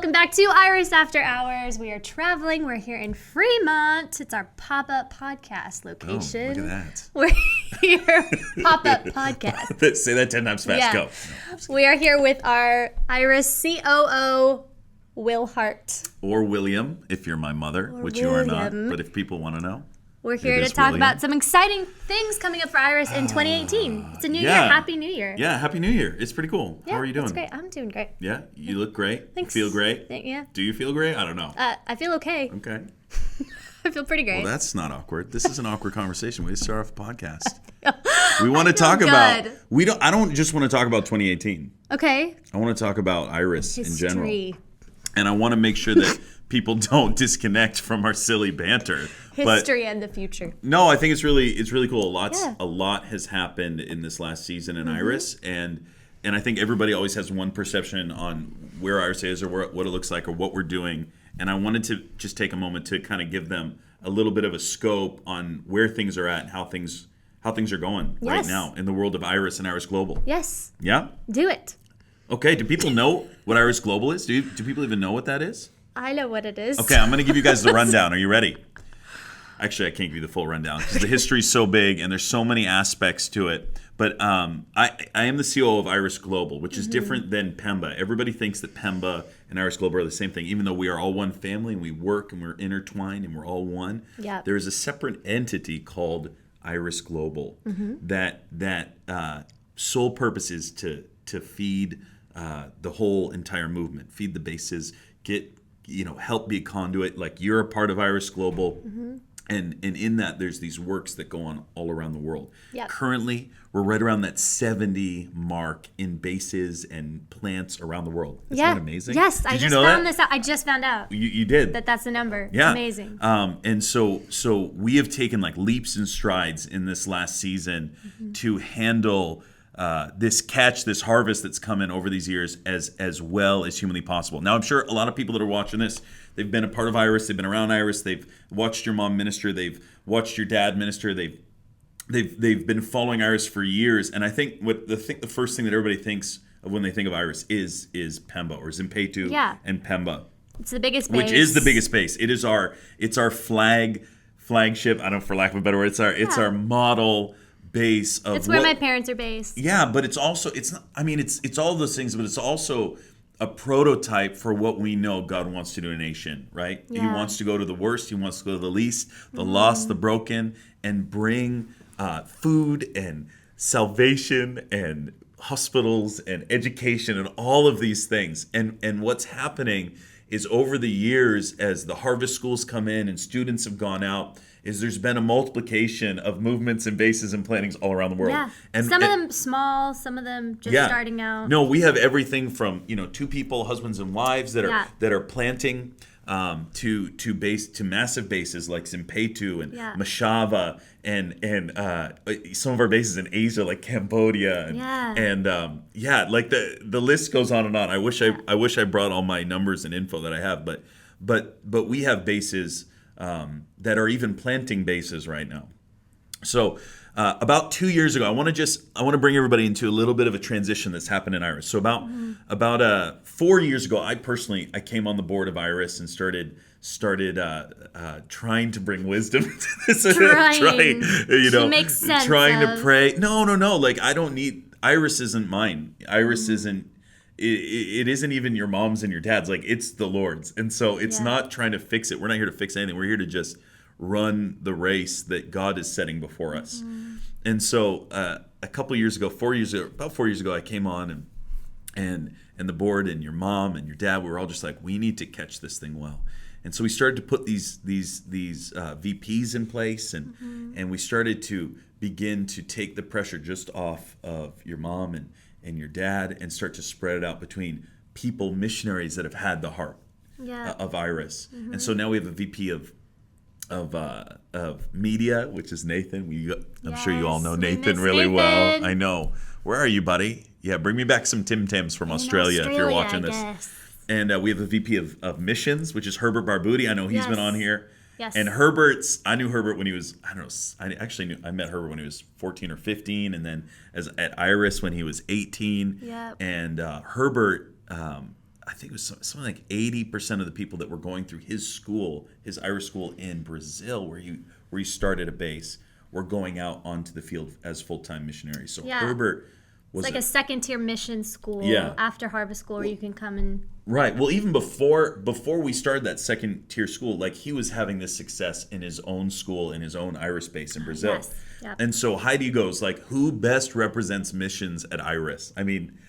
welcome back to Iris After Hours. We are traveling. We're here in Fremont. It's our pop-up podcast location. Oh, look at that. We're here, pop-up podcast. Say that 10 times fast. Yeah. Go. We are here with our Iris COO, Will Hart. Or William, if you're my mother, which you are not. But if people want to know. We're here to talk about some exciting things coming up for Iris in 2018. It's a new year. Happy New Year. Yeah, Happy New Year. It's pretty cool. Yeah, How are you doing? That's great. I'm doing great. Yeah, you look great. Thanks. You feel great? Yeah. Do you feel great? I don't know. I feel okay. Okay. I feel pretty great. Well, that's not awkward. This is an awkward conversation. We start off a podcast. We want to talk about. I don't just want to talk about 2018. Okay. I want to talk about Iris in general. History. And I want to make sure that people don't disconnect from our silly banter. History and the future. No, I think it's really cool. Yeah. A lot has happened in this last season in Iris, and I think everybody always has one perception on where Iris is or what it looks like or what we're doing. And I wanted to just take a moment to kind of give them a little bit of a scope on where things are at and how things are going right now in the world of Iris and Iris Global. Yes. Yeah? Do it. Okay, do people know what Iris Global is? Do people even know what that is? I know what it is. Okay, I'm going to give you guys the rundown. Are you ready? Actually, I can't give you the full rundown because the history is so big and there's so many aspects to it. But I am the CEO of Iris Global, which is different than Pemba. Everybody thinks that Pemba and Iris Global are the same thing, even though we are all one family and we work and we're intertwined and we're all one. Yeah. There is a separate entity called Iris Global that sole purpose is to feed the whole entire movement, feed the bases, help be a conduit. Like you're a part of Iris Global. And in that, there's these works that go on all around the world. Yep. Currently, we're right around that 70 mark in bases and plants around the world. Isn't that amazing? Yes, I just found out. You did. That's the number. Yeah. It's amazing. And so we have taken like leaps and strides in this last season to handle this harvest that's come in over these years as well as humanly possible. Now, I'm sure a lot of people that are watching this, they've been a part of Iris, they've been around Iris, they've watched your mom minister, they've watched your dad minister, they've been following Iris for years. And I think the first thing that everybody thinks of when they think of Iris is Pemba or Zimpetu and Pemba. It's the biggest base. Which is the biggest base. It's our flagship, I don't know, for lack of a better word, it's our model base of It's where my parents are based. Yeah, but it's also it's all those things, but it's also a prototype for what we know God wants to do in a nation, right? Yeah. He wants to go to the worst, he wants to go to the least, the lost, the broken, and bring food and salvation and hospitals and education and all of these things. And what's happening is over the years, as the harvest schools come in and students have gone out, is there's been a multiplication of movements and bases and plantings all around the world. Yeah. And some of them small, some of them just starting out. No, we have everything from two people, husbands and wives that are planting to massive bases like Zimpetu and Mashava and some of our bases in Asia like Cambodia and like the list goes on and on. I wish I brought all my numbers and info that I have, but we have bases that are even planting bases right now. So about 2 years ago, I want to bring everybody into a little bit of a transition that's happened in Iris. So about 4 years ago, I came on the board of Iris and started trying to bring wisdom to this. To make sense. Trying to pray. No. Like I don't need. Iris isn't mine. Iris isn't. It isn't even your mom's and your dad's. Like it's the Lord's, and so it's not trying to fix it. We're not here to fix anything. We're here to just run the race that God is setting before us. And so about 4 years ago, I came on and the board and your mom and your dad, we were all just like, we need to catch this thing well. And so we started to put these VPs in place and we started to begin to take the pressure just off of your mom and your dad and start to spread it out between people, missionaries that have had the heart of Iris. And so now we have a VP of media, which is Nathan. I'm sure you all know Nathan really well. I know. Where are you, buddy? Yeah, bring me back some Tim Tams from Australia if you're watching this. And we have a VP of missions, which is Herbert Barbuti. I know he's been on here. Yes. And I knew Herbert when he was, I met Herbert when he was 14 or 15, and then at Iris when he was 18. Yep. And Herbert I think it was something like 80% of the people that were going through his school, his Irish school in Brazil, where he started a base, were going out onto the field as full-time missionaries. So Yeah. Herbert was It's like a second-tier mission school Yeah. after Harvest School where you can come and... right. Well, even before we started that second-tier school, like he was having this success in his own school, in his own Iris base in Brazil. Yes. Yep. And so Heidi goes like, who best represents missions at Iris? I mean,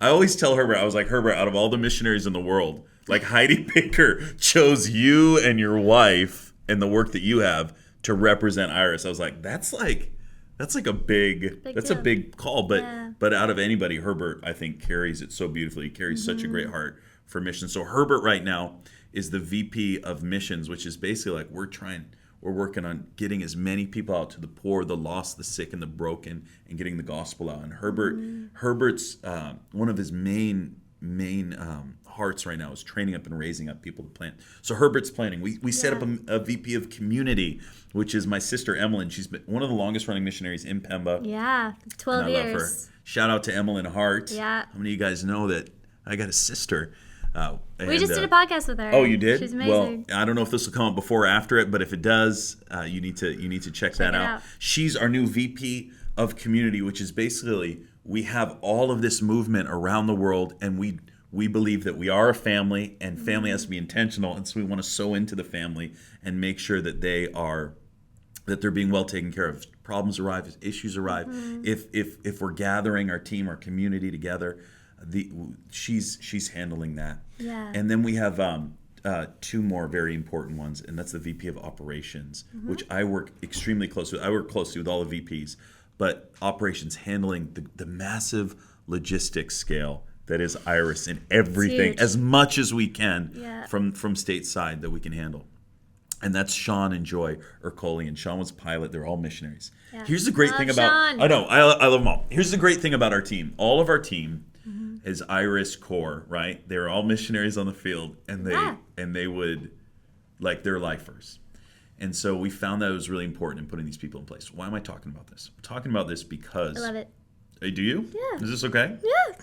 I always tell Herbert, I was like, Herbert, out of all the missionaries in the world, like Heidi Baker chose you and your wife and the work that you have to represent Iris. I was like, that's like a big that's deal. a big call. But Yeah. but out of anybody, Herbert, I think, carries it so beautifully. He carries such a great heart for missions. So Herbert right now is the VP of missions, which is basically like we're working on getting as many people out to the poor, the lost, the sick, and the broken, and getting the gospel out. And Herbert's one of his main hearts right now is training up and raising up people to plant. So Herbert's planting. We set up a VP of community, which is my sister Emmeline. She's been one of the longest running missionaries in Pemba. Yeah, 12 and I years. love her. Shout out to Emmeline Hart. Yeah. How many of you guys know that I got a sister? We just did a podcast with her. Oh, you did? She's amazing. Well, I don't know if this will come out before or after it, but if it does, you need to check that it out. out. She's our new VP of community, which is basically we have all of this movement around the world, and we believe that we are a family, and family has to be intentional, and so we want to sow into the family and make sure that they're being well taken care of. Problems arrive, issues arrive. If we're gathering our team, our community together, she's handling that. Yeah. And then we have two more very important ones, and that's the VP of operations, which I work extremely closely with. I work closely with all the VPs, but operations handling the massive logistics scale that is Iris in everything, huge. as much as we can Yeah. from stateside that we can handle. And that's Sean and Joy Ercole, and Sean was a pilot. They're all missionaries. Yeah. Here's the great Love thing about Sean. I know I love them all. Here's the great thing about our team. All of our team is Iris core, right? They're all missionaries on the field, and they would like they're lifers. And so we found that it was really important in putting these people in place. Why am I talking about this? I'm talking about this because I love it. Hey, do you? Yeah. Is this okay? Yeah.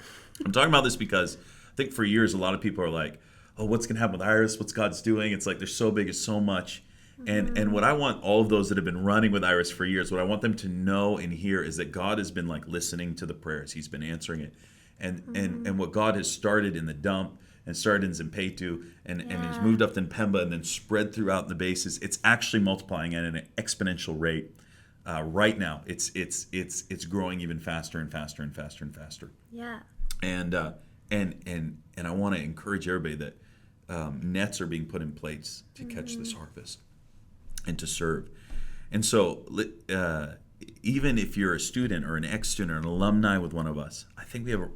I'm talking about this because I think for years a lot of people are like, oh, what's going to happen with Iris? What's God's doing? It's like they're so big, it's so much. And what I want all of those that have been running with Iris for years, what I want them to know and hear is that God has been like listening to the prayers. He's been answering it. And what God has started in the dump and started in Zimpetu and has moved up in Pemba and then spread throughout the bases, it's actually multiplying at an exponential rate. Right now, it's growing even faster and faster and faster and faster. Yeah. And I want to encourage everybody that nets are being put in place to catch this harvest and to serve. And so even if you're a student or an ex-student or an alumni with one of us, I think we're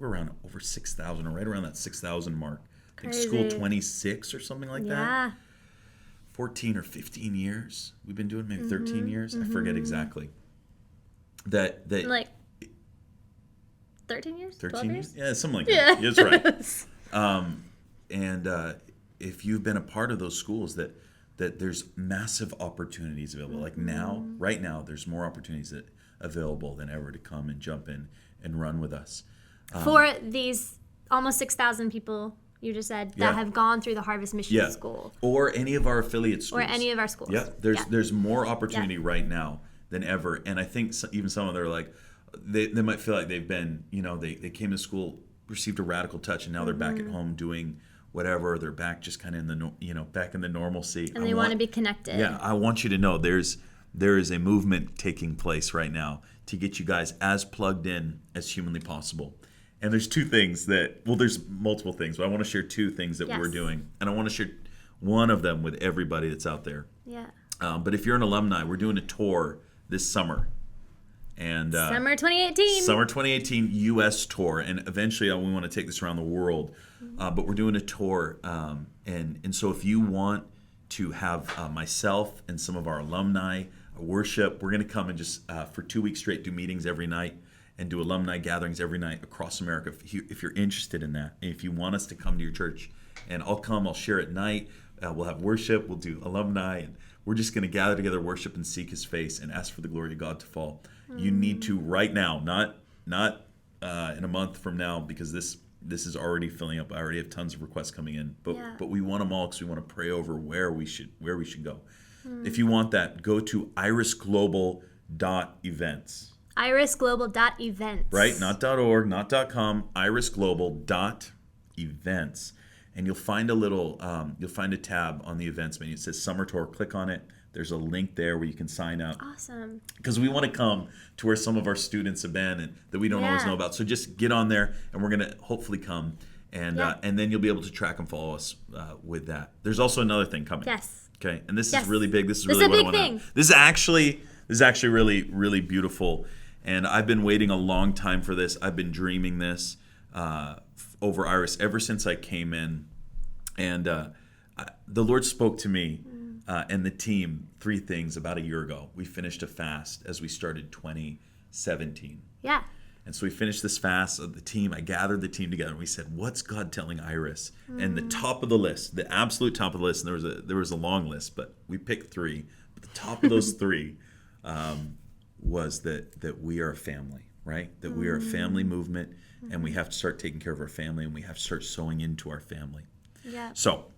around over 6,000 or right around that 6,000 mark. I think school 26 or something like that. Yeah. 14 or 15 years we've been doing, maybe 13 years. I forget exactly. That Like 13 years? 13 12 years? years? Yeah, something like that. Yeah, that's right. And if you've been a part of those schools, that there's massive opportunities available. Like now, right now, there's more opportunities available than ever to come and jump in and run with us. For these almost 6,000 people you just said that have gone through the Harvest Mission School. Or any of our affiliate schools. Or any of our schools. Yeah, there's more opportunity right now than ever. And I think even some of them are like, they might feel like they've been, they came to school, received a radical touch, and now they're back at home doing whatever. They're back just kind of in the, back in the normalcy. And they want to be connected. Yeah, I want you to know there is a movement taking place right now to get you guys as plugged in as humanly possible. And there's two things there's multiple things, but I want to share two things that we're doing. And I want to share one of them with everybody that's out there. Yeah. But if you're an alumni, we're doing a tour this summer. And Summer 2018. Summer 2018 U.S. tour. And eventually we want to take this around the world. But we're doing a tour. And so if you want to have myself and some of our alumni worship, we're going to come and just for 2 weeks straight do meetings every night and do alumni gatherings every night across America. If you're interested in that, and if you want us to come to your church, and I'll share at night. We'll have worship. We'll do alumni, and we're just going to gather together, worship, and seek His face, and ask for the glory of God to fall. You need to right now, not in a month from now, because this this is already filling up. I already have tons of requests coming in, Yeah. but we want them all because we want to pray over where we should go. If you want that, go to irisglobal.events. irisglobal.events. Right? Not .org, not .com, irisglobal.events. And you'll find you'll find a tab on the events menu. It says Summer Tour. Click on it. There's a link there where you can sign up. Awesome. Because we want to come to where some of our students have been and that we don't always know about. So just get on there, and we're going to hopefully come. And then you'll be able to track and follow us with that. There's also another thing coming. Yes. Okay, and this is really big. This is This really is a what big I want thing. to. This is actually really, really beautiful, and I've been waiting a long time for this. I've been dreaming this over Iris ever since I came in, and the Lord spoke to me and the team 3 things about a year ago. We finished a fast as we started 2017. Yeah. And so we finished this fast. I gathered the team together, and we said, "What's God telling Iris?" And the top of the list, the absolute top of the list, and there was a long list, but we picked 3. But the top of those 3 was that we are a family, right? That we are a family movement, and we have to start taking care of our family, and we have to start sowing into our family. Yeah. So,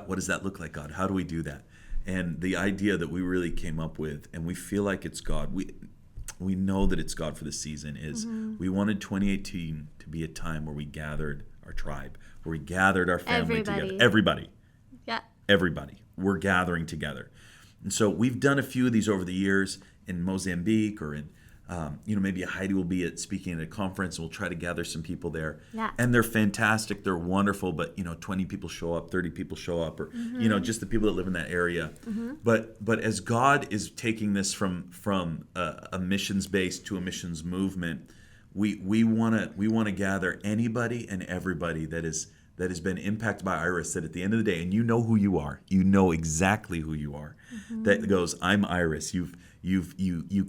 what does that look like, God? How do we do that? And the idea that we really came up with, and we feel like it's God. We know that it's God for the season is we wanted 2018 to be a time where we gathered our tribe, where we gathered our family together. Everybody. Yeah. Everybody. We're gathering together. And so we've done a few of these over the years in Mozambique or in, maybe Heidi will be speaking at a conference, and we'll try to gather some people there. Yeah. And they're fantastic. They're wonderful, but, 20 people show up, 30 people show up, or, just the people that live in that area. But as God is taking this from a missions base to a missions movement, we want to gather anybody and everybody that has been impacted by Iris, that at the end of the day, and you know who you are, you know exactly who you are, that goes, I'm Iris. You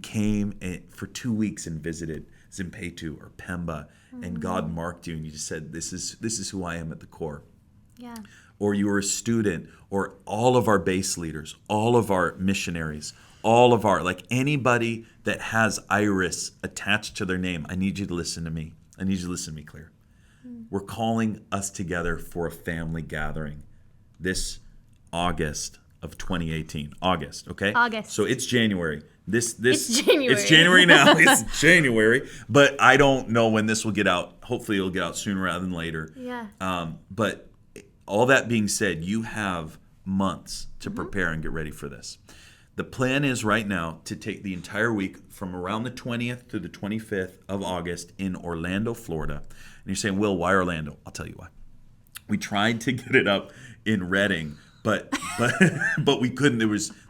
came for 2 weeks and visited Zimpetu or Pemba, and God marked you, and you just said, this is who I am at the core. Yeah. Or you were a student, or all of our base leaders, all of our missionaries, all of our, anybody that has Iris attached to their name, I need you to listen to me. I need you to listen to me, Claire. We're calling us together for a family gathering this August of 2018. August, okay? August. So it's January. It's January. It's January now. It's January, but I don't know when this will get out. Hopefully it'll get out sooner rather than later. Yeah. But all that being said, you have months to prepare and get ready for this. The plan is right now to take the entire week from around the 20th to the 25th of August in Orlando, Florida. And you're saying, Will, why Orlando? I'll tell you why. We tried to get it up in Redding, but we couldn't.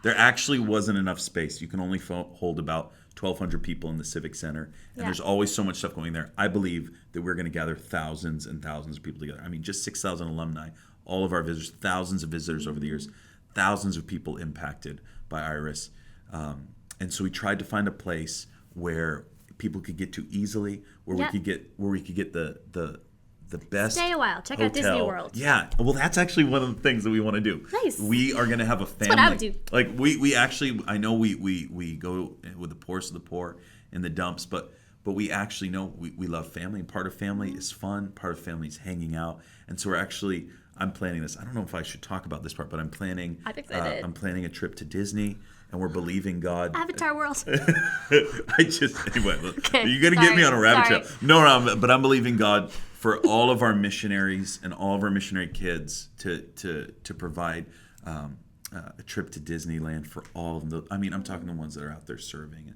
There actually wasn't enough space. You can only hold about 1,200 people in the Civic Center, and there's always so much stuff going there. I believe that we're going to gather thousands and thousands of people together. I mean, just 6,000 alumni, all of our visitors, thousands of visitors over the years, thousands of people impacted by Iris. And so we tried to find a place where people could get to easily, where we could get the best. Stay a while. Check out hotel. Disney World. Yeah. Well, that's actually one of the things that we want to do. Nice. We are going to have a family. That's what I would do. Like we actually, I know we go with the poorest of the poor in the dumps, but we actually know we love family. And part of family is fun. Part of family is hanging out. And so I'm planning this. I don't know if I should talk about this part, but I'm planning. I'm excited. I'm planning a trip to Disney, and we're believing God. Avatar World. Anyway, Okay, you're gonna get me sorry, on a rabbit sorry. trail. No, but I'm believing God for all of our missionaries and all of our missionary kids to provide a trip to Disneyland for all of them. I mean, I'm talking the ones that are out there serving.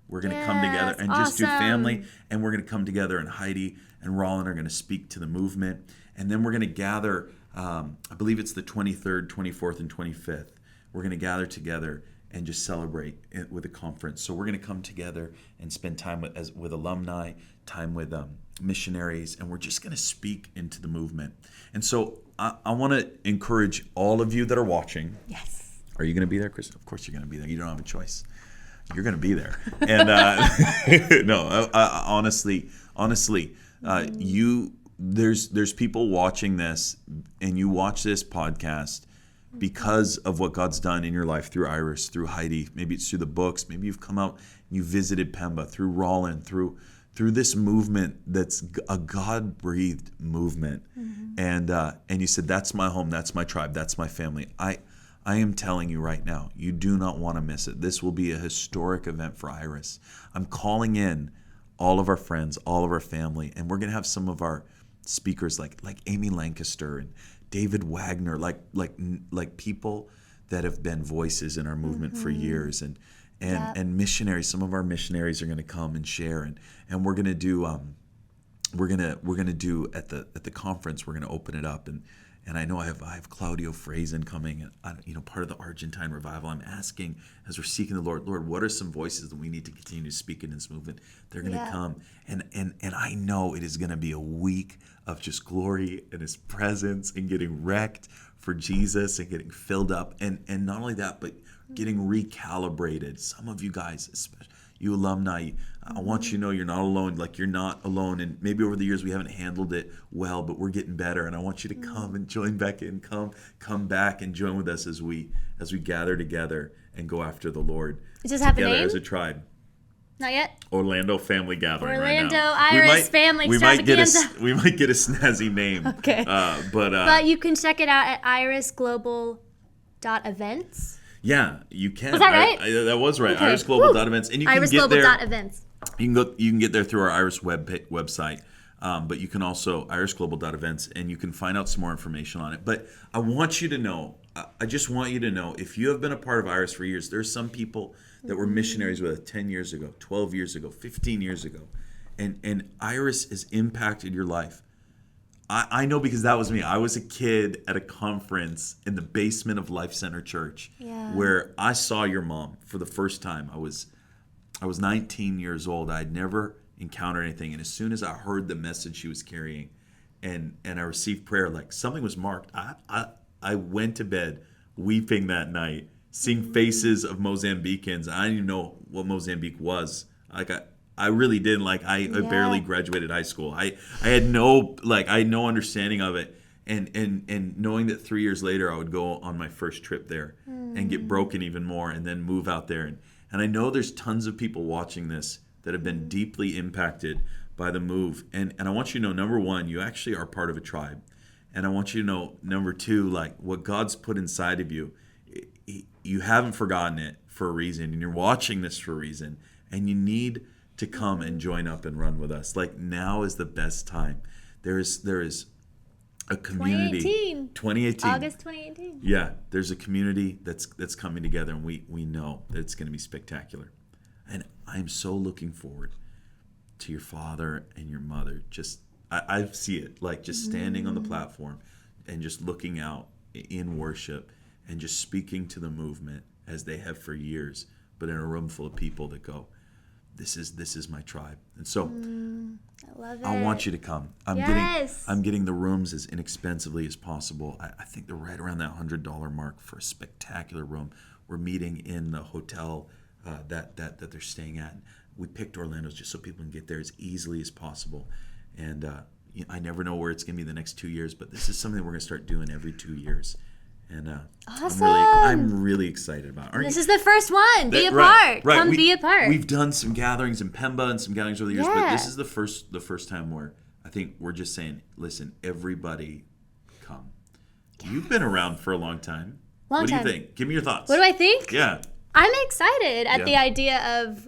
We're going to come together and just do family, and we're going to come together, and Heidi and Roland are going to speak to the movement, and then we're going to gather. I believe it's the 23rd, 24th, and 25th. We're going to gather together and just celebrate it with a conference. So we're going to come together and spend time with alumni, time with missionaries, and we're just going to speak into the movement. And so I want to encourage all of you that are watching. Yes. Are you going to be there, Chris? Of course you're going to be there. You don't have a choice. You're going to be there. And no, honestly, there's people watching this, and you watch this podcast because of what God's done in your life through Iris, through Heidi. Maybe it's through the books. Maybe you've come out and you visited Pemba, through Roland, through through this movement that's a God-breathed movement. And you said, that's my home, that's my tribe, that's my family. I am telling you right now, you do not want to miss it. This will be a historic event for Iris. I'm calling in all of our friends, all of our family, and we're going to have some of our speakers like Amy Lancaster and David Wagner, like people that have been voices in our movement for years, and missionaries. Some of our missionaries are going to come and share, and we're going to do we're gonna do at the conference. We're going to open it up, and I know I have Claudio Frazen coming, and part of the Argentine revival. I'm asking, as we're seeking the Lord, what are some voices that we need to continue to speak in this movement? They're going to come, and I know it is going to be a week of just glory and His presence and getting wrecked for Jesus and getting filled up, and not only that, but getting recalibrated. Some of you guys, especially you alumni, I want you to know you're not alone. Like, you're not alone, and maybe over the years we haven't handled it well, but we're getting better, and I want you to come and join back in, come back and join with us as we gather together and go after the Lord. Is this happening? Together as a tribe. Not yet. Orlando Family Gathering. Orlando right now. Iris Family. We might get a snazzy name. Okay. But you can check it out at irisglobal.events. Yeah, you can. Was that right? That was right. Okay. irisglobal.events, and you can get there. irisglobal.events. You can get there through our Iris website, but you can also irisglobal.events, and you can find out some more information on it. But I want you to know, I just want you to know, if you have been a part of Iris for years, there's some people that were missionaries with us 10 years ago, 12 years ago, 15 years ago, and Iris has impacted your life. I know, because that was me. I was a kid at a conference in the basement of Life Center Church, where I saw your mom for the first time. I was 19 years old. I had never encountered anything, and as soon as I heard the message she was carrying, and I received prayer, like something was marked. I went to bed weeping that night, seeing faces of Mozambicans. I didn't even know what Mozambique was. I really didn't. I barely graduated high school. I had no understanding of it. And knowing that 3 years later I would go on my first trip there and get broken even more, and then move out there. And I know there's tons of people watching this that have been deeply impacted by the move. And I want you to know, number one, you actually are part of a tribe. And I want you to know, number two, what God's put inside of you, you haven't forgotten it for a reason. And you're watching this for a reason. And you need to come and join up and run with us. Now is the best time. There is a community. 2018. August 2018. Yeah, there's a community that's coming together, and we know that it's going to be spectacular. And I'm so looking forward to your father and your mother. I see it, just standing on the platform and just looking out in worship and just speaking to the movement as they have for years, but in a room full of people that go, this is my tribe. And so I love it. I want you to come. I'm getting the rooms as inexpensively as possible. I think they're right around that $100 mark for a spectacular room. We're meeting in the hotel that they're staying at. We picked Orlando's just so people can get there as easily as possible. And I never know where it's going to be the next 2 years, but this is something we're going to start doing every 2 years. And awesome. I'm really excited about it. This is the first one. Be a part. Right. Come be a part. We've done some gatherings in Pemba and some gatherings over the years, Yeah. but this is the first time where I think we're just saying, listen, everybody come. Yes. You've been around for a long time. What do you think? Give me your thoughts. What do I think? Yeah. I'm excited at the idea of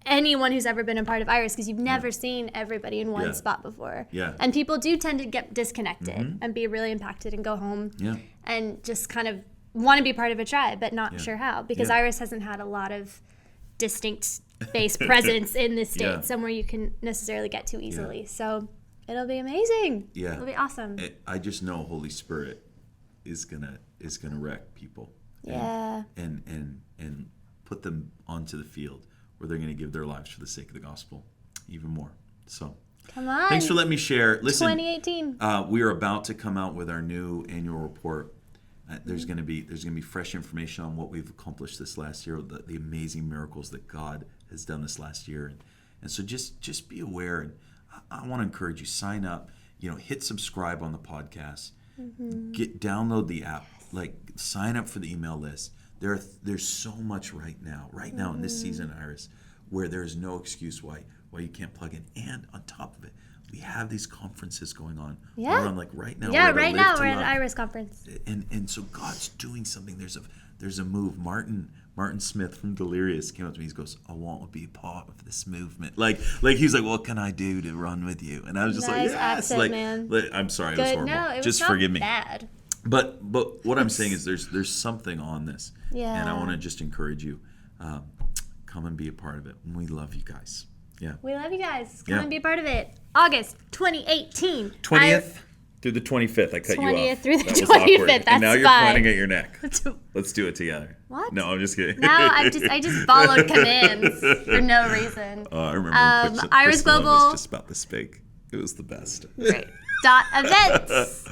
anyone who's ever been a part of Iris, because you've never seen everybody in one spot before. Yeah. And people do tend to get disconnected and be really impacted and go home and just kind of want to be part of a tribe, but not sure how, because Iris hasn't had a lot of distinct base presence in this state, somewhere you can necessarily get to easily. So it'll be amazing. Yeah. It'll be awesome. I just know Holy Spirit is gonna wreck people. Yeah. And put them onto the field where they're going to give their lives for the sake of the gospel even more. So come on. Thanks for letting me share. Listen, 2018. We are about to come out with our new annual report. There's going to be fresh information on what we've accomplished this last year, the amazing miracles that God has done this last year. And so just be aware. And I want to encourage you, sign up, hit subscribe on the podcast, download the app, sign up for the email list. There's so much right now in this season, Iris, where there is no excuse why you can't plug in. And on top of it, we have these conferences going on. Yeah. We're on like right now. Yeah, right now we're at an Iris conference. And so God's doing something. There's a move. Martin Smith from Delirious came up to me. He goes, I want to be a part of this movement. Like he's like, what can I do to run with you? And I was just nice like, yes. accent, man. I'm sorry, Good. it was horrible. No, it was just not forgive me. bad. But what I'm saying is there's something on this. Yeah. And I want to just encourage you. Come and be a part of it. And we love you guys. Yeah. We love you guys. Come and be a part of it. August 2018. 20th through the 25th. I cut you off. 20th through the That was 25th. awkward. That's and now you're fine. pointing at your neck. Let's do it together. What? No, I'm just kidding. No, I just followed commands for no reason. I remember when Iris Crystal Global was just about this big. It was the best. Great. .events.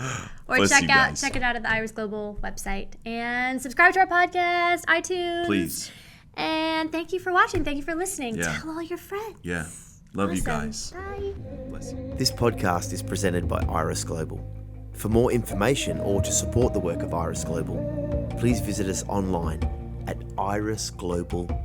Or Bless check you it guys. out at the Iris Global website. And subscribe to our podcast, iTunes. Please. And thank you for watching. Thank you for listening. Yeah. Tell all your friends. Yeah. Love you Awesome. guys. Bye. Bless you. This podcast is presented by Iris Global. For more information or to support the work of Iris Global, please visit us online at irisglobal.com.